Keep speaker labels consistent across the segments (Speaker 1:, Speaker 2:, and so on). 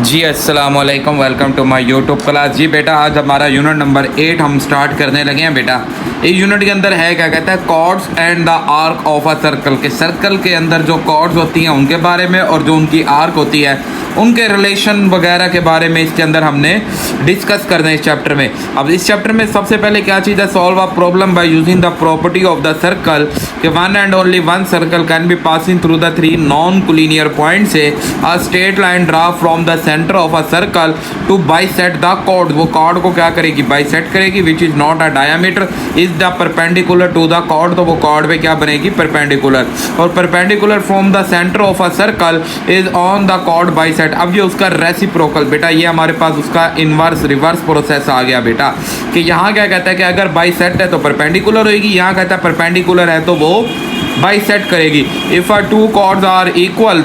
Speaker 1: जी अस्सलाम वालेकुम, welcome to my YouTube class. जी बेटा, आज हमारा यूनिट नंबर 8 हम स्टार्ट करने लगे हैं। बेटा इस यूनिट के अंदर है क्या कहता है, chords and the arc of a circle. के सर्कल के अंदर जो कॉर्ड्स होती हैं उनके बारे में और जो उनकी आर्क होती है उनके रिलेशन वगैरह के बारे में इसके अंदर हमने डिस्कस करना है इस चैप्टर में। अब इस चैप्टर में सबसे पहले क्या चीज़ है, solve a problem by using the property of the circle कि one and only one circle can be passing through the three non collinear point से a straight line draw from the centre of a circle to bisect the chord. वो chord को क्या करेगी, bisect करेगी, which is not a diameter is the perpendicular to the chord. तो वो chord पे क्या बनेगी, परपेंडिकुलर। और perpendicular from the centre of a circle is on the cord bisect. अब ये उसका रेसिप्रोकल, बेटा ये हमारे पास उसका इनवर्स रिवर्स प्रोसेस आ गया बेटा, कि यहाँ क्या कहता है कि अगर बाइसेक्ट है तो परपेंडिकुलर होगी, यहाँ कहता है परपेंडिकुलर है तो वो बाइसेक्ट करेगी। If two chords are equal,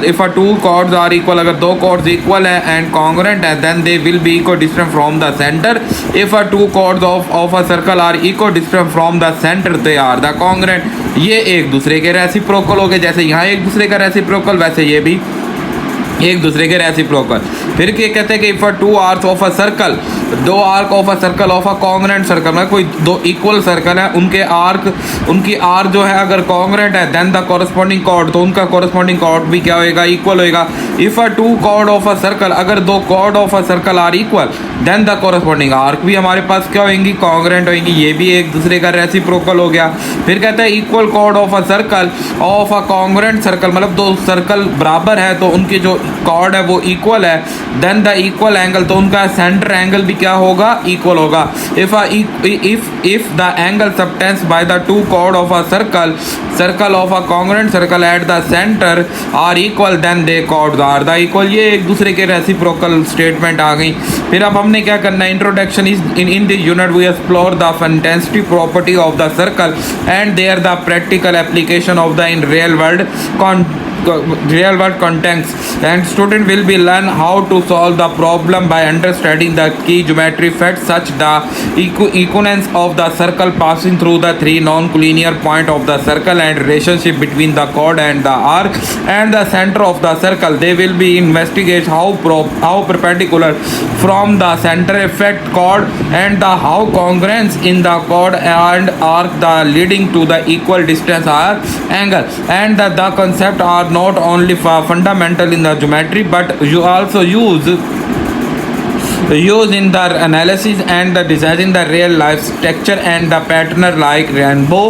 Speaker 1: अगर दो कॉर्ड्स इक्वल है एंड कॉन्ग्रुएंट है then they will be equal distance from the centre. If two chords of a circle are equal distance from the centre they are the congruent. ये एक दूसरे के reciprocal हो गए, जैसे यहाँ एक दूसरे का रेसिप्रोकल वैसे ये भी एक दूसरे के रेसिप्रोकल। फिर क्या कहते हैं कि if two arcs of a circle, दो arc of a circle of a congruent circle, मतलब कोई दो इक्वल सर्कल है उनके आर्क, उनकी आर्क जो है अगर कॉन्ग्रुएंट है देन द कॉरस्पॉन्डिंग कॉर्ड, तो उनका कॉरस्पॉन्डिंग कॉर्ड भी क्या होएगा, इक्वल होएगा। If two chord of a circle, अगर दो chord of a circle are equal then the corresponding arc भी हमारे पास क्या होंगी, कॉन्ग्रुएंट होंगी। ये भी एक दूसरे का रेसिप्रोकल हो गया। फिर कहता है equal cord of a circle of a congruent circle, मतलब दो सर्कल बराबर है तो उनकी जो कॉर्ड है वो इक्वल है, देन द इक्वल एंगल, तो उनका सेंटर एंगल भी क्या होगा, इक्वल होगा। If the angle subtends by the two chord of a circle of a congruent circle at the centre are equal then they chords are the equal. ये एक दूसरे के रेसिप्रोकल स्टेटमेंट आ गई। फिर अब हमने क्या करना है, introduction is in this unit we explore the fantastic property of the circle and there the practical application of the in real world context, and student will be learn how to solve the problem by understanding the key geometry facts such the equivalence of the circle passing through the three non-collinear point of the circle and relationship between the chord and the arc and the center of the circle. They will be investigate how perpendicular from the center effect chord and the how congruence in the chord and arc the leading to the equal distance or angle, and the concept are not only fundamental in the geometry but you also use in the analysis and the designing the real life structure and the pattern like rainbow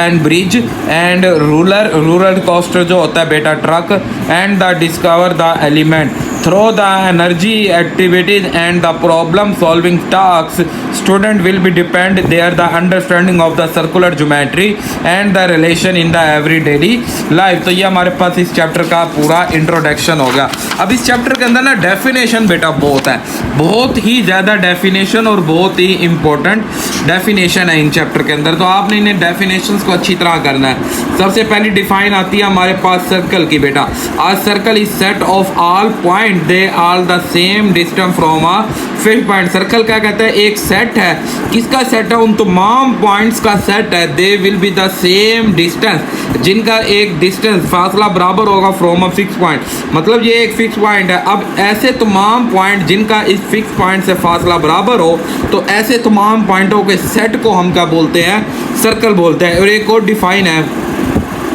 Speaker 1: and bridge and ruler coaster जो होता है बेटा truck, and the discover the element through the energy activities and the problem solving tasks. Student will be depend there the understanding of the circular geometry and the relation in the everyday life। तो ये हमारे पास इस chapter का पूरा introduction हो गया। अब इस चैप्टर के अंदर ना डेफिनेशन बेटा बहुत है, बहुत ही ज़्यादा डेफिनेशन और बहुत ही इंपॉर्टेंट डेफिनेशन है इन चैप्टर के अंदर। तो आपने इन्हें डेफिनेशंस को अच्छी तरह करना है। सबसे पहली डिफाइन आती है हमारे पास सर्कल की बेटा, a circle is set of all point they are the same distance from a fixed point. Circle क्या कहता है, एक सेट है, किसका सेट है, उन तमाम पॉइंट्स का सेट है। दे will be the same distance, जिनका एक डिस्टेंस फासला बराबर होगा फ्रॉम अ फिक्स पॉइंट, मतलब ये एक फिक्स पॉइंट है। अब ऐसे तमाम पॉइंट जिनका इस फिक्स पॉइंट से फासला बराबर हो, तो ऐसे तमाम पॉइंटों के सेट को हम क्या बोलते हैं, सर्कल बोलते हैं। और एक और डिफाइन है,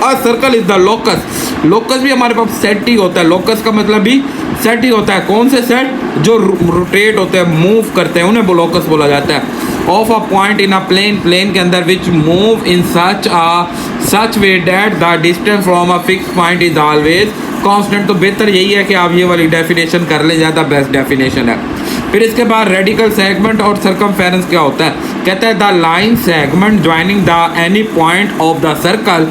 Speaker 1: a circle is the locus. Locus भी हमारे पास सेट ही होता है, लोकस का मतलब भी सेट ही होता है। कौन से सेट, जो रोटेट होते हैं, मूव करते हैं, उन्हें लोकस बोला जाता है। Of a point in a plane के अंदर which move in such way that the distance from a fix point is always constant. तो बेहतर यही है कि आप ये वाली डेफिनेशन कर ले, ज़्यादा बेस्ट डेफिनेशन है। फिर इसके बाद रेडिकल सेगमेंट और सर्कमफेरेंस क्या होता है, कहता है the line segment joining the any point of the circle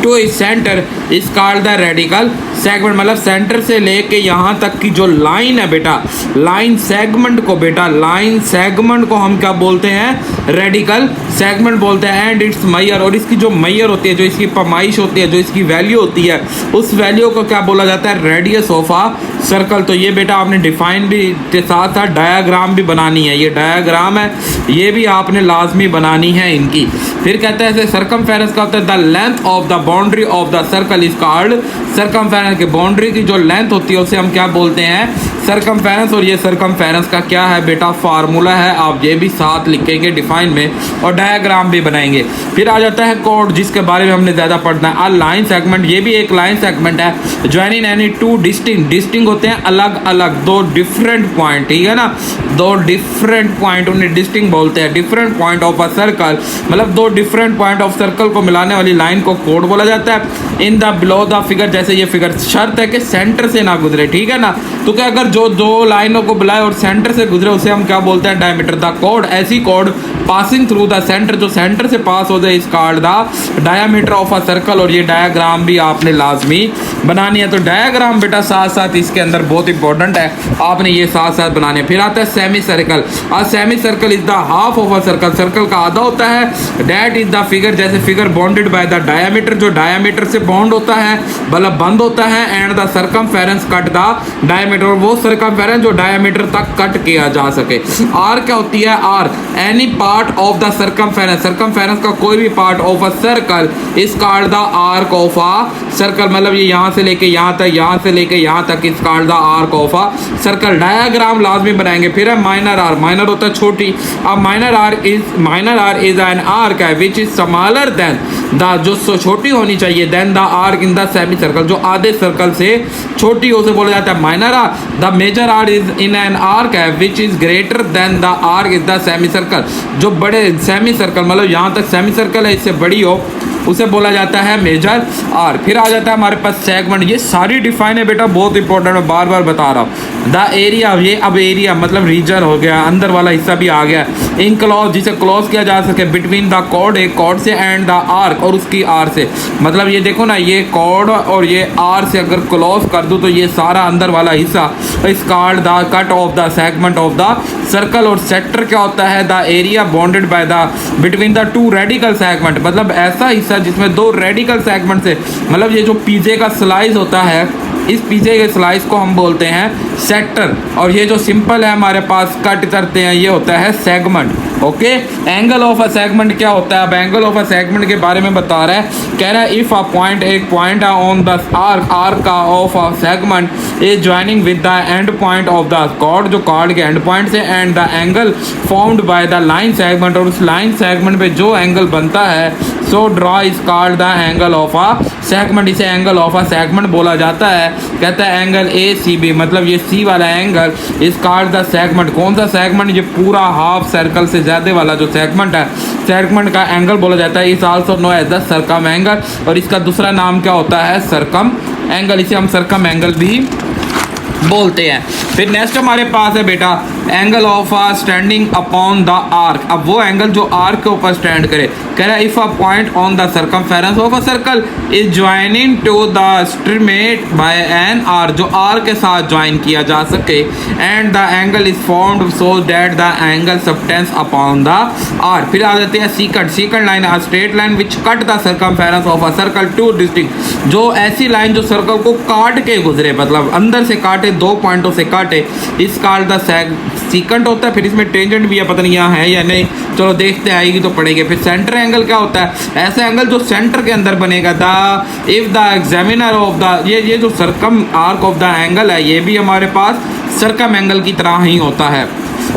Speaker 1: to is centre is called the radical segment. मतलब सेंटर से लेके यहाँ तक की जो लाइन है बेटा, लाइन सेगमेंट को बेटा, लाइन सेगमेंट को हम क्या बोलते हैं, रेडिकल सेगमेंट बोलते हैं। एंड इट्स मैयर, और इसकी जो मैयर होती है, जो इसकी पैमाइश होती है, जो इसकी वैल्यू होती है, उस वैल्यू को क्या बोला जाता है, रेडियस ऑफ आ सर्कल। तो ये बेटा आपने डिफाइन भी के साथ साथ डायाग्राम भी बनानी है, ये डायाग्राम है, ये भी आपने लाजमी बनानी है इनकी। फिर कहता है सर्कमफेरेंस का होता है the length of the boundary of the circle is called circumference. की बाउंड्री की जो लेंथ होती है उसे हम क्या बोलते हैं, सरकमफेरेंस, और ये सरकमफेरेंस का क्या है बेटा फार्मूला है, आप ये भी साथ लिखेंगे डिफाइन में और डायग्राम भी बनाएंगे। फिर आ जाता है कॉर्ड, जिसके बारे में हमने ज़्यादा पढ़ना है। लाइन सेगमेंट, ये भी एक लाइन सेगमेंट है ज्वाइनिंग एनी टू डिस्टिंग होते हैं अलग अलग, दो डिफरेंट पॉइंट, ठीक है ना, दो डिफरेंट पॉइंट, उन्हें डिस्टिंग बोलते हैं। Different point of a circle, मतलब दो डिफरेंट पॉइंट ऑफ सर्कल को मिलाने वाली लाइन को कोड बोला जाता है। In the below the figure, जैसे ये फिगर, शर्त है कि सेंटर से ना गुजरे, ठीक है ना, तो क्या अगर जो दो लाइनों को बुलाए और सेंटर से गुजरे उसे हम क्या बोलते हैं, डायमीटर। द कोड, ऐसी code passing through the centre, जो सेंटर से पास हो जाए, इस called the diameter of a circle. और ये डायग्राम भी आपने लाजमी बनानी है। तो डायग्राम बेटा साथ साथ इसके अंदर बहुत इंपॉर्टेंट है, आपने ये साथ साथ बनाने। फिर आता है semicircle. A semicircle is the half of a circle, circle का आधा होता है। दैट इज द फिगर, जैसे figure bounded by the diameter, जो डायमीटर से बॉन्ड होता है, मतलब बंद होता है। And the circumference cut the diameter, वो सर्कमफेरेंस जो डायमीटर तक कट किया जा सके। आर क्या होती है, arc any part of the circumference, circumference का कोई भी part of a circle is called the arc of a circle, मतलब ये यहाँ से लेके यहाँ तक, यहाँ से लेके यहाँ तक, is called the arc of a circle. Diagram लाजमी बनाएंगे। फिर है माइनर आर, माइनर होता है छोटी। अब minor arc is an arc है which is smaller than the, जो छोटी होनी चाहिए, then the arc in the semi circle, जो आधे सर्कल से छोटी उसे बोला जाता है minor arc. The major arc is in an arc है which is greater than the arc is the semi circle, जो बड़े सेमी सर्कल, मतलब यहाँ तक सेमी सर्कल है, इससे बड़ी हो उसे बोला जाता है मेजर आर। फिर आ जाता है हमारे पास सेगमेंट। ये सारी डिफाइन है बेटा, बहुत इंपॉर्टेंट, मैं बार बार बता रहा हूँ। द एरिया, ये अब एरिया मतलब रीजन हो गया, अंदर वाला हिस्सा भी आ गया। इनक्लोज, जिसे क्लोज किया जा सके, बिटवीन द कॉर्ड, एक कॉर्ड से, एंड द आर्क, और उसकी आर से। मतलब ये देखो ना, ये कॉर्ड और ये आर से अगर क्लोज कर दूँ तो ये सारा अंदर वाला हिस्सा इस called the cut off the segment of the circle. और सेक्टर क्या होता है, the area bonded by the between the two radical segment, मतलब ऐसा हिस्सा जिसमें दो रेडिकल सेगमेंट से, मतलब ये जो पीछे का स्लाइस होता है, इस पीछे के स्लाइस को हम बोलते हैं सेक्टर। और ये जो सिंपल है हमारे पास कट करते हैं, ये होता है segment. Okay, angle of a segment क्या होता है, अब एंगल ऑफ अ सेगमेंट के बारे में बता रहा है, कह रहा है इफ अ पॉइंट, एक पॉइंट है ऑन द आर्क, आर्क का of a segment is joining with the end point of the chord, जो कॉर्ड के एंड पॉइंट से, and the angle formed by the line segment, और उस line segment पे जो एंगल बनता है, so draw is called the angle of a segment, इसे एंगल ऑफ अ सेगमेंट बोला जाता है। कहता है एंगल ए सी बी, मतलब ये सी वाला angle is called the segment. कौन सा सेगमेंट, ये पूरा हाफ सर्कल से ज़्यादा वाला जो सेगमेंट है, सेगमेंट का एंगल बोला जाता है। Is also know as the circum angle, और इसका दूसरा नाम क्या होता है, सरकम एंगल, इसे हम सरकम एंगल भी बोलते हैं। फिर नेक्स्ट हमारे पास है बेटा angle of a standing upon the arc. अब वो एंगल जो आर्क के ऊपर स्टैंड करे, कह रहा है if a point on the circumference of a circle is joining to the extremity by an R, जो आर के साथ ज्वाइन किया जा सके, and the angle is formed so that the angle subtends upon the R. फिर आ जाते हैं second, second line a straight line which cut the circumference of a circle two distinct, जो ऐसी लाइन जो सर्कल को काट के गुजरे, मतलब अंदर से काटे, दो पॉइंटों से काटे, इस कॉल्ड द सीकंट होता है। फिर इसमें टेंजेंट भी है, पता नहीं यहाँ है या नहीं, चलो देखते हैं, आएगी तो पढ़ेंगे। फिर सेंटर एंगल क्या होता है, ऐसा एंगल जो सेंटर के अंदर बनेगा। The if the examiner of the, ये जो circum arc of the angle है, ये भी हमारे पास सर्कम एंगल की तरह ही होता है।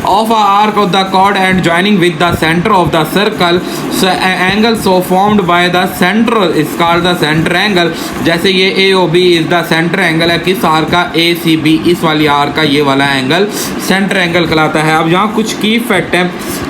Speaker 1: of a arc of the chord and joining with the center of the circle, so angle so formed by the center is called the center angle। जैसे ये AOB is the center angle है किस arc का, ACB, इस वाली arc का ये वाला एंगल सेंटर एंगल कहलाता है। अब यहाँ कुछ की फैक्ट है,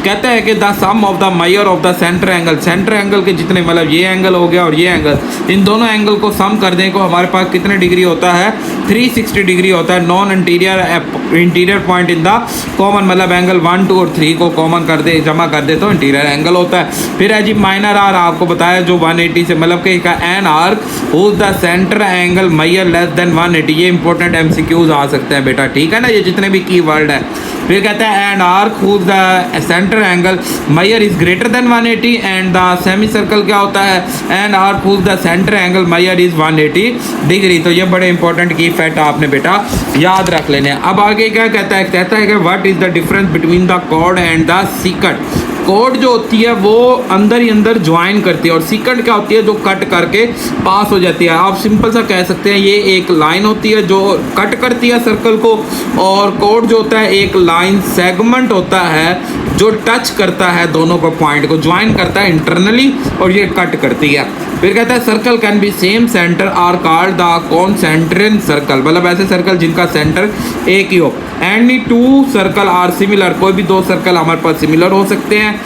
Speaker 1: कहते हैं कि the sum of the measure of the centre angle, centre angle के जितने, मतलब ये एंगल हो गया और ये एंगल, इन दोनों एंगल को सम कर दें को हमारे पास कितने डिग्री होता है, 360 डिग्री होता है। Non interior point in the common, मतलब एंगल 1, 2 और 3 को कॉमन कर दे, जमा कर दे तो इंटीरियर एंगल होता है। फिर है जी माइनर आर, आपको बताया जो 180 से, मतलब कि an arc whose the centre angle measure less than 180, ये इंपॉर्टेंट MCQs आ सकते हैं बेटा, ठीक है ना, ये जितने भी की वर्ड है। फिर कहते हैं an arc whose the centre angle measure is greater than 180, and the semi circle क्या होता है, an arc whose the centre angle measure is 180 degree. तो ये बड़े इंपॉर्टेंट की फैक्ट आपने बेटा याद रख लेने। अब आगे क्या कहता है, कहता है कि what is the difference between the chord and the secant. Chord जो होती है वो अंदर ही अंदर ज्वाइन करती है और सीकट क्या होती है जो कट करके पास हो जाती है। आप सिंपल सा कह सकते हैं ये एक लाइन होती है जो कट करती है सर्कल को, और कॉर्ड जो होता है एक लाइन सेगमेंट होता है जो टच करता है दोनों को, पॉइंट को ज्वाइन करता है इंटरनली और ये कट करती है। फिर कहता है circle can be same centre are called the concentric circle, मतलब ऐसे सर्कल जिनका सेंटर एक ही हो। Any two circle are similar, कोई भी दो सर्कल हमारे पास सिमिलर हो सकते हैं,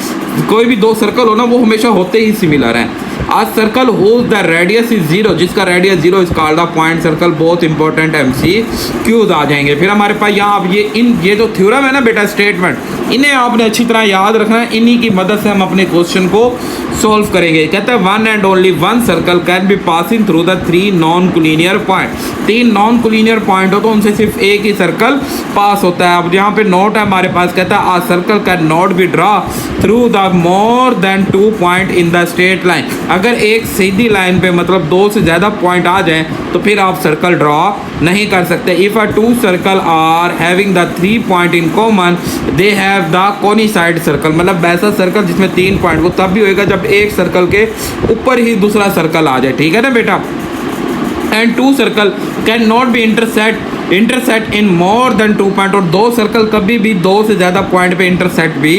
Speaker 1: कोई भी दो सर्कल हो ना वो हमेशा होते ही सिमिलर हैं। आज circle whose the radius is zero, जिसका radius zero is called the point circle. बहुत इंपॉर्टेंट MCQs आ जाएंगे। फिर हमारे पास यहाँ अब ये जो थ्योरम है ना बेटा, स्टेटमेंट, इन्हें आपने अच्छी तरह याद रखना है, इन्हीं की मदद से हम अपने क्वेश्चन को सॉल्व करेंगे। कहते हैं one and only one circle can be passing through the three non collinear point. तीन नॉन कोलिनियर पॉइंट हो तो उनसे सिर्फ एक ही सर्कल पास होता है। अब यहाँ पे नोट है हमारे पास, कहता है a circle can not be draw through the more than 2 point in the straight line. अगर एक सीधी लाइन पे मतलब दो से ज़्यादा पॉइंट आ जाए तो फिर आप सर्कल ड्रॉ नहीं कर सकते। If a two circle are having the 3 point in common they have the coincide circle, मतलब ऐसा सर्कल जिसमें 3 पॉइंट, वो तब भी होएगा जब एक सर्कल के ऊपर ही दूसरा सर्कल आ जाए, ठीक है ना बेटा। And two circle can not be intersect in more than 2 point, और दो सर्कल कभी भी दो से ज़्यादा पॉइंट पे इंटरसेक्ट भी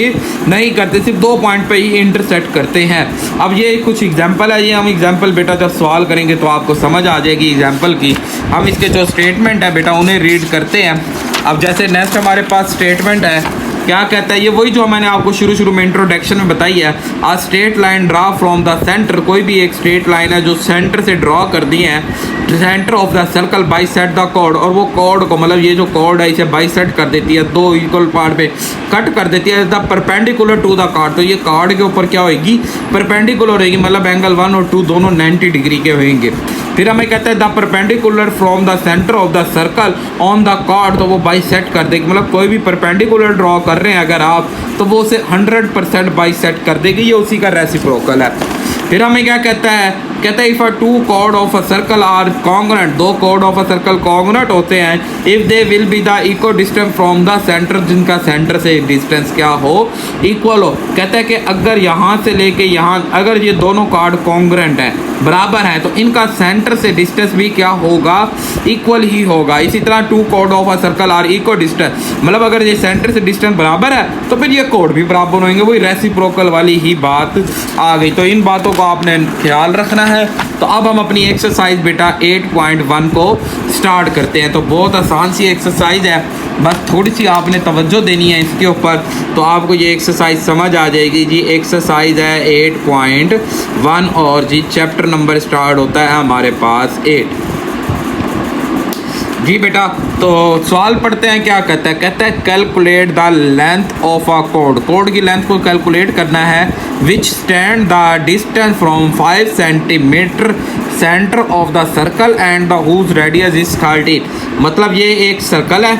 Speaker 1: नहीं करते, सिर्फ 2 पॉइंट पे ही इंटरसेक्ट करते हैं। अब ये कुछ एग्जांपल है, ये हम एग्जांपल बेटा जब सवाल करेंगे तो आपको समझ आ जाएगी एग्जांपल की। हम इसके जो स्टेटमेंट है बेटा उन्हें रीड करते हैं। अब जैसे नेक्स्ट हमारे पास स्टेटमेंट है, क्या कहता है ये वही जो मैंने आपको शुरू में इंट्रोडक्शन में बताई है। आ straight line draw from the centre, कोई भी एक स्ट्रेट लाइन है जो सेंटर से ड्रॉ कर दी है centre of the circle bisect the chord, और वो कॉर्ड को मतलब ये जो कॉर्ड है इसे बाई सेट कर देती है, दो इक्वल पार्ट पे कट कर देती है the perpendicular to the chord. तो ये कॉर्ड के ऊपर क्या होगी, परपेंडिकुलर होगी, मतलब एंगल 1 और 2 दोनों 90 डिग्री के होंगे। फिर हमें कहते हैं the perpendicular from the centre of the circle on the chord, तो वो बाई सेट कर देगी, मतलब कोई भी परपेंडिकुलर ड्रॉ कर रहे हैं अगर आप तो वो उसे 100% बाई सेट कर देगी, ये उसी का रेसिप्रोकल है। फिर हमें क्या कहता है if a two chord of a circle are congruent, दो chord of a circle congruent होते हैं if they will be the equal distance from the centre, जिनका सेंटर से डिस्टेंस क्या हो, इक्वल हो। कहता है कि अगर यहाँ से लेके यहाँ अगर ये दोनों कॉर्ड कॉन्ग्रुएंट हैं, बराबर है, तो इनका सेंटर से डिस्टेंस भी क्या होगा, इक्वल ही होगा। इसी तरह two chord of a circle are equal distance, मतलब अगर ये सेंटर से डिस्टेंस बराबर है तो फिर ये कॉर्ड भी बराबर होंगे, वही रेसिप्रोकल वाली ही बात आ गई। तो इन बातों को आपने ख्याल रखना है। तो अब हम अपनी एक्सरसाइज बेटा 8.1 को स्टार्ट करते हैं। तो बहुत आसान सी एक्सरसाइज है, बस थोड़ी सी आपने तवज्जो देनी है इसके ऊपर तो आपको ये एक्सरसाइज समझ आ जाएगी जी। एक्सरसाइज है 8.1 और जी चैप्टर नंबर स्टार्ट होता है हमारे पास 8 जी बेटा। तो सवाल पढ़ते हैं, क्या कहता है calculate the length of a chord, chord की लेंथ को कैलकुलेट करना है which stand the distance from 5 centimetre centre of the circle and the whose radius is 13। मतलब ये एक सर्कल है,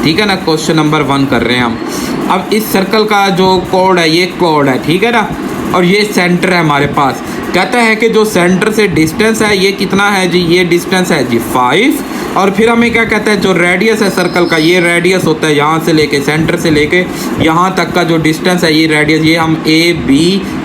Speaker 1: ठीक है ना, क्वेश्चन नंबर 1 कर रहे हैं हम। अब इस सर्कल का जो कॉर्ड है ये कॉर्ड है, ठीक है ना, और ये सेंटर है हमारे पास। कहता है कि जो सेंटर से डिस्टेंस है ये कितना है जी, ये डिस्टेंस है जी 5, और फिर हमें क्या कहता है जो रेडियस है सर्कल का, ये रेडियस होता है यहाँ से लेके सेंटर से लेके यहाँ तक का जो डिस्टेंस है ये रेडियस, ये हम A B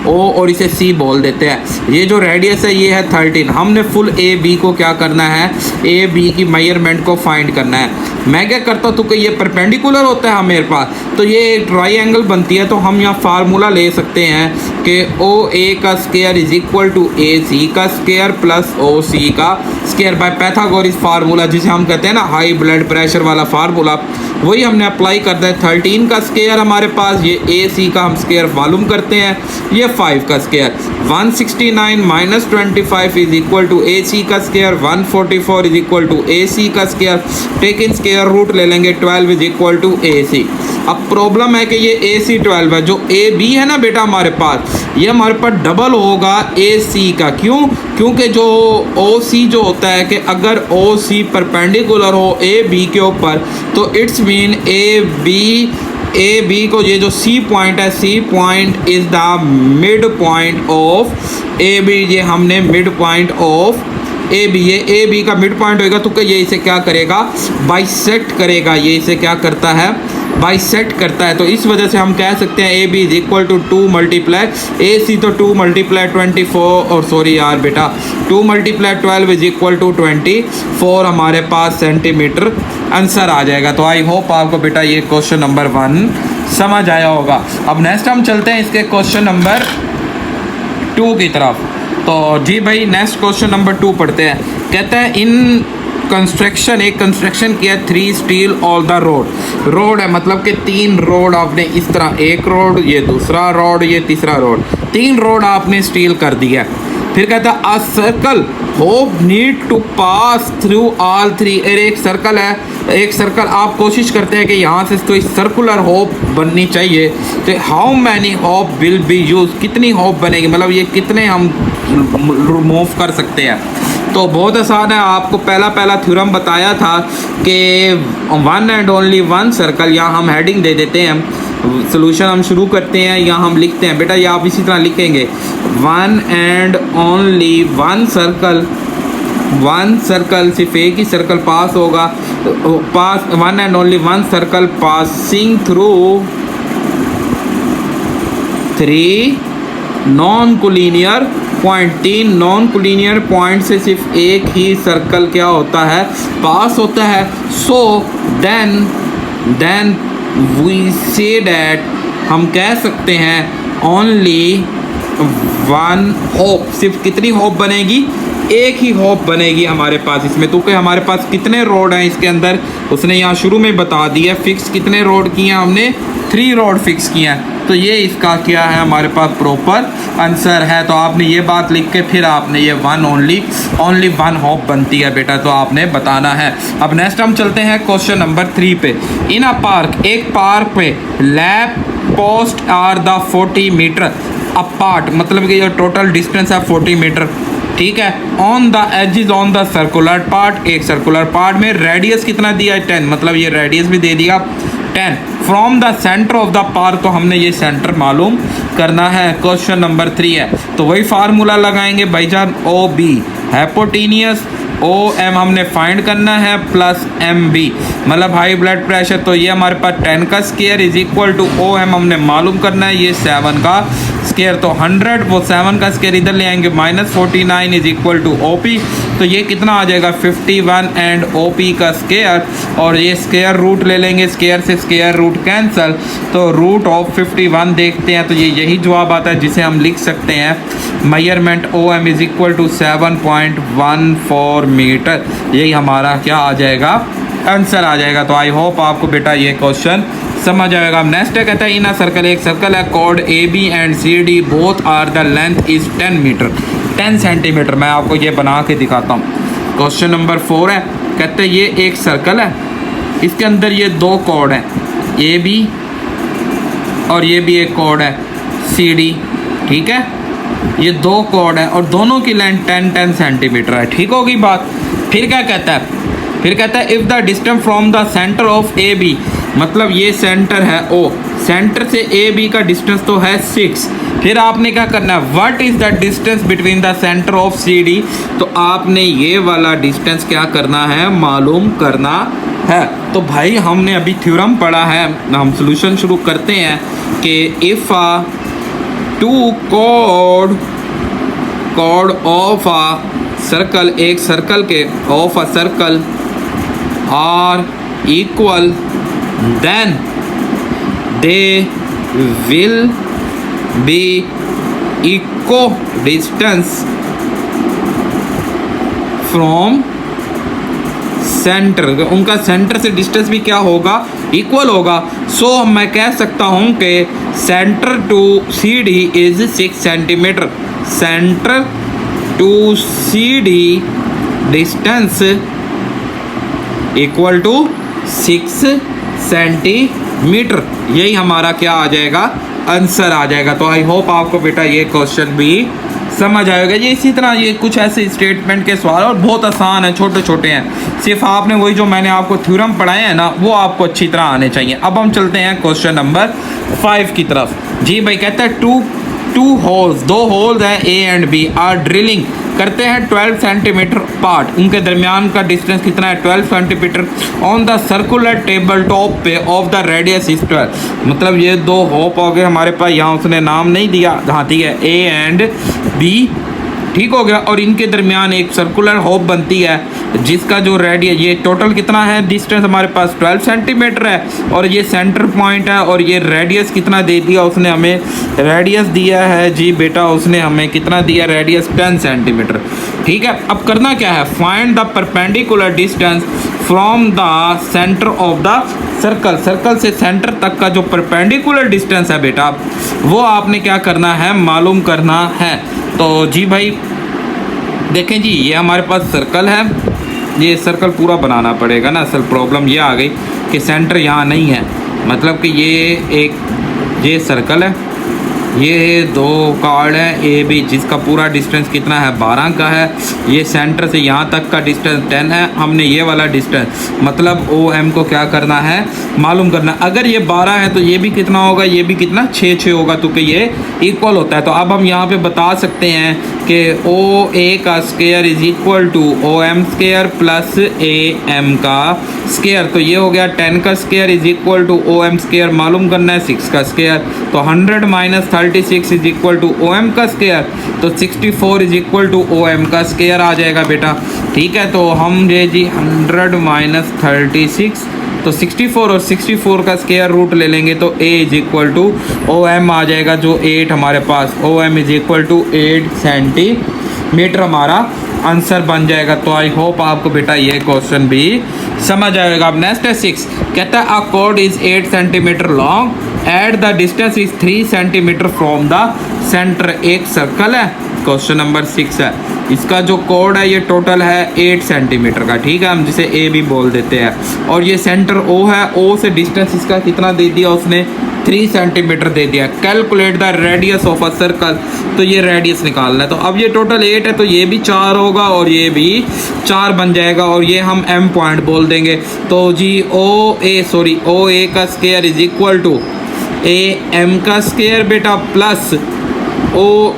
Speaker 1: O और इसे C बोल देते हैं। ये जो रेडियस है ये है 13। हमने फुल AB को क्या करना है, AB की मेजरमेंट को फाइंड करना है। मैं क्या करता हूँ तो कि ये परपेंडिकुलर होता है मेरे पास, तो ये एक ट्रायंगल बनती है, तो हम यहाँ फार्मूला ले सकते हैं कि OA का square is equal to AC का स्क्वायर प्लस OC का स्क्वायर बाय पाइथागोरस फार्मूला, जिसे हम कहते हैं ना हाई ब्लड प्रेशर वाला फार्मूला, वही हमने अप्लाई करता है। 13 का स्क्वायर हमारे पास, ये AC का हम स्क्वायर मालूम करते हैं, ये 5 का square 169 minus 25 is equal to AC का square 144 is equal to AC का square, take in square root ले लेंगे 12 इज इक्वल टू AC। अब प्रॉब्लम है कि ये AC 12 है, जो AB है ना बेटा हमारे पास, ये हमारे पास डबल होगा AC का। क्यों? क्योंकि जो OC जो होता है कि अगर OC परपेंडिकुलर हो AB के ऊपर तो इट्स मीन AB को ये जो C पॉइंट है, C point is the mid point of AB, ये हमने मिड पॉइंट ऑफ AB, ये AB का मिड पॉइंट होगा तो ये इसे क्या करेगा, बाइसेक्ट करेगा, ये इसे क्या करता है, बाइसेक्ट करता है, तो इस वजह से हम कह सकते हैं A B is equal to 2 multiply A C, तो 2 मल्टीप्लाई 24 और सॉरी यार बेटा 2 मल्टीप्लाई 12 इज इक्वल टू 24 हमारे पास सेंटीमीटर आंसर आ जाएगा। तो आई होप आपको बेटा ये क्वेश्चन नंबर 1 समझ आया होगा। अब नेक्स्ट हम चलते हैं इसके क्वेश्चन नंबर 2 की तरफ। तो जी भाई नेक्स्ट क्वेश्चन नंबर 2 पढ़ते हैं। कहते हैं इन कंस्ट्रक्शन, एक कंस्ट्रक्शन किया 3 स्टील ऑल द रोड है, मतलब कि 3 रोड आपने इस तरह, एक रोड, ये दूसरा रोड, ये तीसरा रोड, 3 रोड आपने स्टील कर दिया। फिर कहता है a circle hope need to pass through all 3, एक सर्कल है, एक सर्कल आप कोशिश करते हैं कि यहाँ से तो सर्कुलर होप बननी चाहिए, तो how many hope will be use, कितनी होप बनेगी, मतलब ये कितने हम मूव कर सकते हैं। तो बहुत आसान है, आपको पहला थ्योरम बताया था कि 1 एंड ओनली 1 सर्कल, यहाँ हम हेडिंग दे देते हैं, सोल्यूशन हम शुरू करते हैं, यहाँ हम लिखते हैं बेटा, ये आप इसी तरह लिखेंगे 1 एंड ओनली 1 सर्कल, 1 सर्कल सिर्फ एक ही सर्कल पास होगा, पास 1 and only 1 circle passing through 3 non collinear point, 3 non collinear point से सिर्फ एक ही सर्कल क्या होता है, पास होता है। So then we say that, हम कह सकते हैं ओनली 1 होप, सिर्फ कितनी होप बनेगी, एक ही होप बनेगी हमारे पास इसमें। तो कि हमारे पास कितने रोड हैं इसके अंदर, उसने यहाँ शुरू में बता दिया, फिक्स कितने रोड किए हैं हमने, 3 रोड फिक्स किए हैं। तो ये इसका क्या है हमारे पास प्रॉपर आंसर है। तो आपने ये बात लिख के फिर आपने ये ओनली 1 होप बनती है बेटा, तो आपने बताना है। अब नेक्स्ट हम चलते हैं क्वेश्चन नंबर 3 पे। इन अ पार्क, एक पार्क पे lamp post are the 40 metre apart, मतलब कि जो टोटल डिस्टेंस है 40 मीटर, ठीक है। On the edges on the circular part, एक सर्कुलर पार्ट में रेडियस कितना दिया है 10, मतलब ये रेडियस भी दे दिया 10। From the centre of the park, तो हमने ये सेंटर मालूम करना है। क्वेश्चन नंबर 3 है, तो वही फार्मूला लगाएंगे भाईजान, O B hypotenuse, O M हमने फाइंड करना है प्लस एम बी, मतलब हाई ब्लड प्रेशर। तो ये हमारे पास 10 का square is equal to O M हमने मालूम करना है, ये 7 का स्क्वायर, तो 100, वो 7 का स्क्वायर इधर ले आएंगे, -49 is equal to O P, तो ये कितना आ जाएगा 51 एंड ओ पी का स्क्वायर, और ये स्क्वायर रूट ले लेंगे, स्क्वायर से स्क्वायर रूट कैंसल, तो रूट ऑफ 51 देखते हैं, तो ये यही जवाब आता है जिसे हम लिख सकते हैं measurement O M is equal to 7.14 metre, यही हमारा क्या आ जाएगा, आंसर आ जाएगा। तो आई होप आपको बेटा ये क्वेश्चन समझ आएगा। नेक्स्ट है, कहता है इन अ सर्कल, एक सर्कल है, chord A B and C D both are the length is 10 metre, 10 centimetre. मैं आपको ये बना के दिखाता हूँ। क्वेश्चन नंबर 4 है, कहते हैं ये एक सर्कल है, इसके अंदर ये 2 कॉर्ड हैं, ए बी और ये भी एक कॉर्ड है सी डी, ठीक है। ये 2 कॉर्ड हैं और दोनों की लेंथ 10-10 सेंटीमीटर है, ठीक होगी बात। फिर क्या कहता है, फिर कहता है if the distance from the centre of A B, मतलब ये सेंटर है ओ, सेंटर से ए बी का डिस्टेंस तो है 6, फिर आपने क्या करना है, what is the distance between the centre of C D, तो आपने ये वाला डिस्टेंस क्या करना है, मालूम करना है। तो भाई हमने अभी थ्योरम पढ़ा है, हम सॉल्यूशन शुरू करते हैं कि if two chord of a circle, एक सर्कल के of a circle are equal, then they will be equal distance from centre, उनका सेंटर से डिस्टेंस भी क्या होगा, इक्वल होगा। सो मैं कह सकता हूँ कि centre to C D is 6 centimetre, centre to C D distance equal to 6 centimetre, यही हमारा क्या आ जाएगा, आंसर आ जाएगा। तो आई होप आपको बेटा ये क्वेश्चन भी समझ आएगा। ये इसी तरह ये कुछ ऐसे स्टेटमेंट के सवाल और बहुत आसान है, छोटे छोटे हैं, सिर्फ आपने वही जो मैंने आपको थ्योरम पढ़ाए हैं ना वो आपको अच्छी तरह आने चाहिए। अब हम चलते हैं क्वेश्चन नंबर 5 की तरफ। जी भाई कहता है टू 2 होल्स, 2 होल्स हैं A and B, are drilling करते हैं 12 सेंटीमीटर पार्ट, उनके दरमियान का डिस्टेंस कितना है 12 centimetre on the circular table top पे ऑफ द रेडियस इज 12। मतलब ये 2 होप हो गए हमारे पास, यहाँ उसने नाम नहीं दिया, हाँ ठीक है, ए एंड बी, ठीक हो गया। और इनके दरमियान एक सर्कुलर होप बनती है जिसका जो रेडियस, ये टोटल कितना है डिस्टेंस हमारे पास 12 सेंटीमीटर है, और ये सेंटर पॉइंट है, और ये रेडियस कितना दे दिया उसने हमें, रेडियस दिया है जी बेटा उसने हमें कितना दिया, रेडियस 10 सेंटीमीटर। ठीक है, अब करना क्या है, find the perpendicular distance from the centre of the circle, circle से सेंटर तक का जो परपेंडिकुलर डिस्टेंस है बेटा वो आपने क्या करना है, मालूम करना है। तो जी भाई देखें जी, ये हमारे पास सर्कल है, ये सर्कल पूरा बनाना पड़ेगा ना। असल प्रॉब्लम ये आ गई कि सेंटर यहाँ नहीं है, मतलब कि ये सर्कल है, ये 2 कार्ड है ए बी जिसका पूरा डिस्टेंस कितना है 12 का है, ये सेंटर से यहाँ तक का डिस्टेंस 10 है। हमने ये वाला डिस्टेंस मतलब ओ एम को क्या करना है, मालूम करना। अगर ये 12 है तो ये भी कितना होगा, ये भी कितना 6 होगा, तो कि ये इक्वल होता है। तो अब हम यहाँ पे बता सकते हैं कि ओ ए का square is equal to O M square plus A M का स्क्वायर। तो ये हो गया 10 का square is equal to O M square, मालूम करना है 6 का स्क्वायर, तो 100 minus 36 is equal to O M का स्क्वायर, तो 64 is equal to O M का स्क्वायर आ जाएगा बेटा। ठीक है, तो हम ये जी 100 माइनस 36 तो 64 और 64 का स्क्वायर रूट ले लेंगे तो a is equal to O M आ जाएगा, जो 8 हमारे पास O M is equal to 8 centimetre हमारा आंसर बन जाएगा। तो आई होप आपको बेटा ये क्वेश्चन भी समझ आएगा। अब नेक्स्ट है 6, कहता है अ cord is 8 centimetre long at the distance is 3 centimetre from the centre. एक सर्कल है, क्वेश्चन नंबर 6 है, इसका जो कोड है ये टोटल है 8 सेंटीमीटर का, ठीक है, हम जिसे ए भी बोल देते हैं, और ये सेंटर ओ है, ओ से डिस्टेंस इसका कितना दे दिया उसने 3 सेंटीमीटर दे दिया। Calculate the radius of a circle, तो ये रेडियस निकालना है। तो अब ये टोटल 8 है तो ये भी 4 होगा और ये भी 4 बन जाएगा, और ये हम एम पॉइंट बोल देंगे। तो जी ओ ए का square is equal to A M का स्क्वायर बेटा प्लस ओ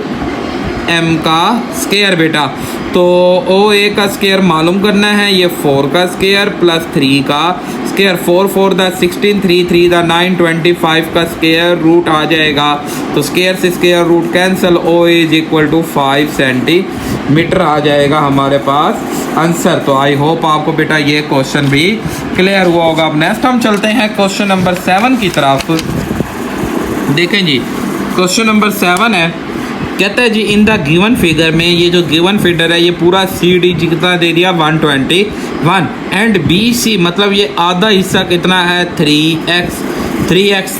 Speaker 1: एम का स्क्वायर बेटा। तो ओ ए का स्क्वायर मालूम करना है, ये 4 का स्क्वायर प्लस 3 का स्क्वायर, 4 4 द 16, 3 3 द 9, 25 का स्क्वायर रूट आ जाएगा। तो स्क्वायर से square root cancel, O A is equal to 5 centimetre आ जाएगा हमारे पास आंसर। तो आई होप आपको बेटा ये क्वेश्चन भी क्लियर हुआ होगा। अब नेक्स्ट हम चलते हैं क्वेश्चन नंबर 7 की तरफ। देखें जी, क्वेश्चन नंबर 7 है, कहता है जी इन द गिवन फिगर में, ये जो गिवन फिगर है ये पूरा सी डी कितना दे दिया 121 एंड बी सी, मतलब ये आधा हिस्सा कितना है 3x।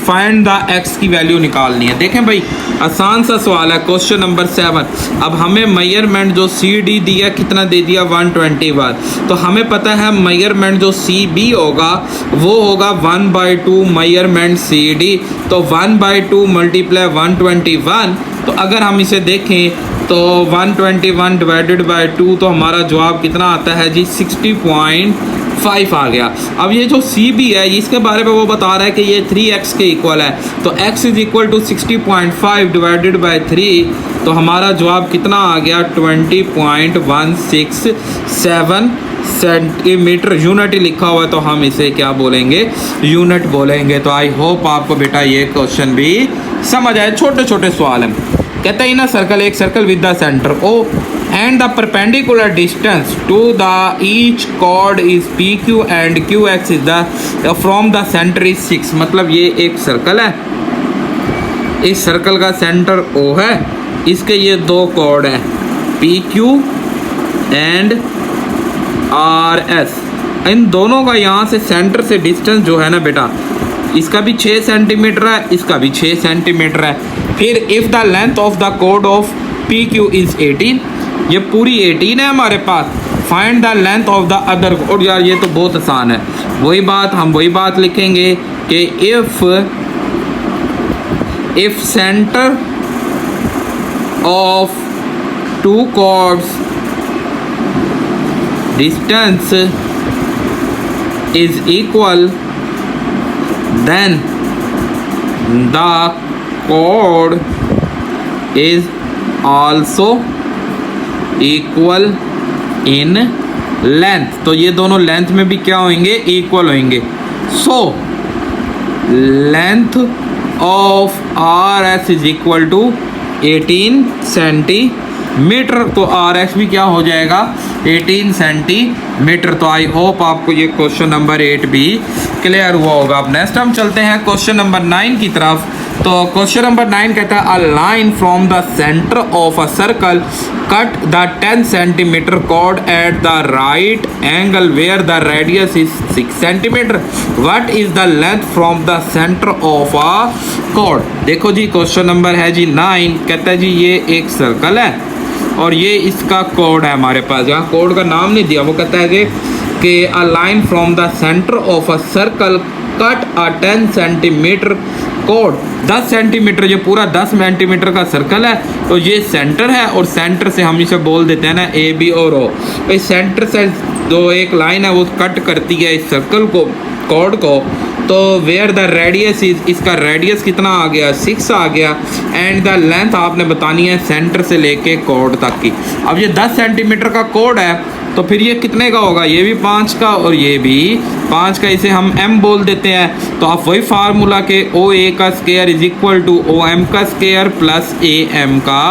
Speaker 1: फाइंड द x की वैल्यू निकालनी है। देखें भाई आसान सा सवाल है, क्वेश्चन नंबर 7। अब हमें मेजरमेंट जो सी डी दिया कितना दे दिया 121, तो हमें पता है मेजरमेंट जो सी बी होगा वो होगा 1/2 मेजरमेंट सी डी। तो 1/2 मल्टीप्लाई 121, तो अगर हम इसे देखें तो 121 डिवाइडेड बाय 2, तो हमारा जवाब कितना आता है जी 60.5 आ गया। अब ये जो सी बी है इसके बारे में वो बता रहा है कि ये 3x के इक्वल है, तो x is equal to 60.5 divided by 3, तो हमारा जवाब कितना आ गया 20.167 सेंटीमीटर। यूनिट लिखा हुआ है तो हम इसे क्या बोलेंगे, यूनिट बोलेंगे। तो आई होप आपको बेटा ये क्वेश्चन भी समझ आए। छोटे छोटे सवाल हैं, कहते हैं ना सर्कल, एक circle with the centre O and the perpendicular distance to the each chord is P Q and Q X is the from the centre is 6। मतलब ये एक सर्कल है, इस सर्कल का सेंटर ओ है, इसके ये 2 कॉर्ड हैं P Q and R S, इन दोनों का यहाँ से सेंटर से डिस्टेंस जो है ना बेटा, इसका भी 6 सेंटीमीटर है, इसका भी 6 सेंटीमीटर है। फिर if the length of the chord of P Q is 18, ये पूरी 18 है हमारे पास, find the length of the other. और यार ये तो बहुत आसान है, वही बात लिखेंगे कि if centre of 2 chords distance is equal then the chord is also equal in length, तो ये दोनों लेंथ में भी क्या होंगे, इक्वल होंगे। So length of R S is equal to 18 centimetre, तो आर एक्स भी क्या हो जाएगा 18 सेंटीमीटर। तो आई होप आपको ये क्वेश्चन नंबर 8 भी क्लियर हुआ होगा। अब नेक्स्ट हम चलते हैं क्वेश्चन नंबर 9 की तरफ। तो क्वेश्चन नंबर 9 कहता है a line from the centre of a circle cut the 10 centimetre chord at the right angle where the radius is 6 centimetre. What is the length from the centre of a chord. देखो जी question number है जी 9, कहता है जी ये एक circle है और ये इसका कोड है हमारे पास, यहाँ कोड का नाम नहीं दिया। वो कहता है कि अ line from the centre of a circle cut a 10 centimetre code, 10 centimetre, ये पूरा 10 सेंटीमीटर का सर्कल है। तो ये सेंटर है और सेंटर से हम इसे बोल देते हैं ना ए बी और ओ। इस सेंटर से जो एक लाइन है वो कट करती है इस सर्कल को, कोड को। तो वेयर द रेडियस इज, इसका रेडियस कितना आ गया 6 आ गया। एंड द लेंथ आपने बतानी है सेंटर से लेके कोड तक की। अब ये 10 सेंटीमीटर का कोड है तो फिर ये कितने का होगा, ये भी 5 का और ये भी 5 का, इसे हम m बोल देते हैं। तो आप वही फार्मूला के ओ ए का square is equal to O M का स्क्वायर प्लस ए एम का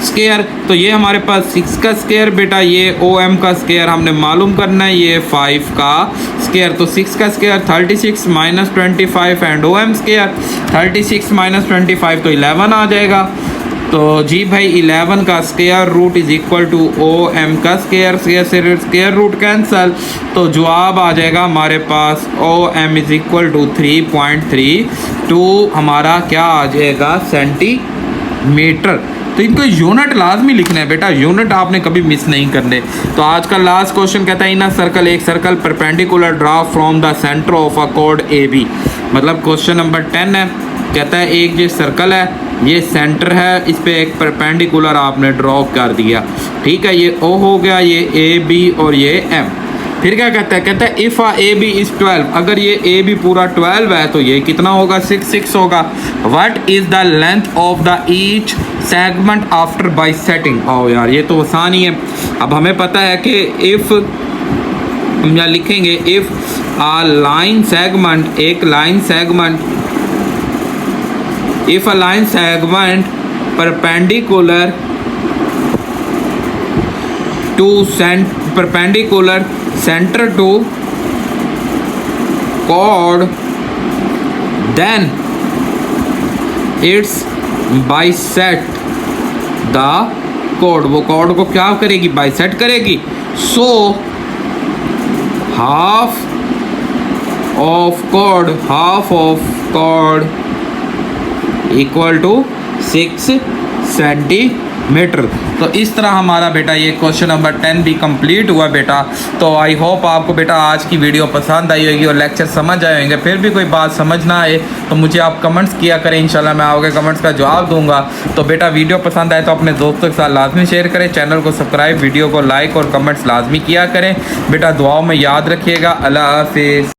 Speaker 1: स्क्वायर। तो ये हमारे पास 6 का स्क्वायर बेटा, ये ओ एम का स्क्वायर हमने मालूम करना है, ये 5 का स्क्वायर। तो 6 का square 36 minus 25 and O M square 36 minus 25 तो 11 आ जाएगा। तो जी भाई 11 का square root is equal to O M का स्क्वायर, स्क्वायर रूट कैंसल, तो जवाब आ जाएगा हमारे पास O M is equal to 3.32 हमारा क्या आ जाएगा सेंटीमीटर। तो इनको यूनिट लाजमी लिखना है बेटा, यूनिट आपने कभी मिस नहीं करने। तो आज का लास्ट क्वेश्चन कहता है इन अ सर्कल, एक circle perpendicular draw from the centre of a कोड ए बी। मतलब क्वेश्चन नंबर 10 है, कहता है एक जो सर्कल है ये सेंटर है, इस पे एक परपेंडिकुलर आपने ड्रॉ कर दिया, ठीक है। ये ओ हो गया, ये ए बी और ये एम। फिर क्या कहता है, कहता है इफ़ ए बी इज़ 12, अगर ये ए बी पूरा 12 है तो ये कितना होगा 6 होगा। What is the length of the each segment after bisecting. आओ यार ये तो आसान ही है। अब हमें पता है कि इफ़ हम यहाँ लिखेंगे इफ़ अ लाइन सेगमेंट, एक line segment, if a line segment perpendicular center to chord, then it's bisect the chord। वो chord को क्या करेगी, bisect करेगी। so half of chord equal to 6 centimetre. तो इस तरह हमारा बेटा ये क्वेश्चन नंबर 10 भी कंप्लीट हुआ बेटा। तो आई होप आपको बेटा आज की वीडियो पसंद आई होगी और लेक्चर समझ आए होंगे। फिर भी कोई बात समझ ना आए तो मुझे आप कमेंट्स किया करें, इंशाल्लाह मैं आपके कमेंट्स का जवाब दूंगा। तो बेटा वीडियो पसंद आए तो अपने दोस्तों के साथ लाजमी शेयर करें, चैनल को सब्सक्राइब, वीडियो को लाइक और कमेंट्स लाजमी किया करें। बेटा दुआओं में याद रखिएगा। अल्लाह हाफिज़।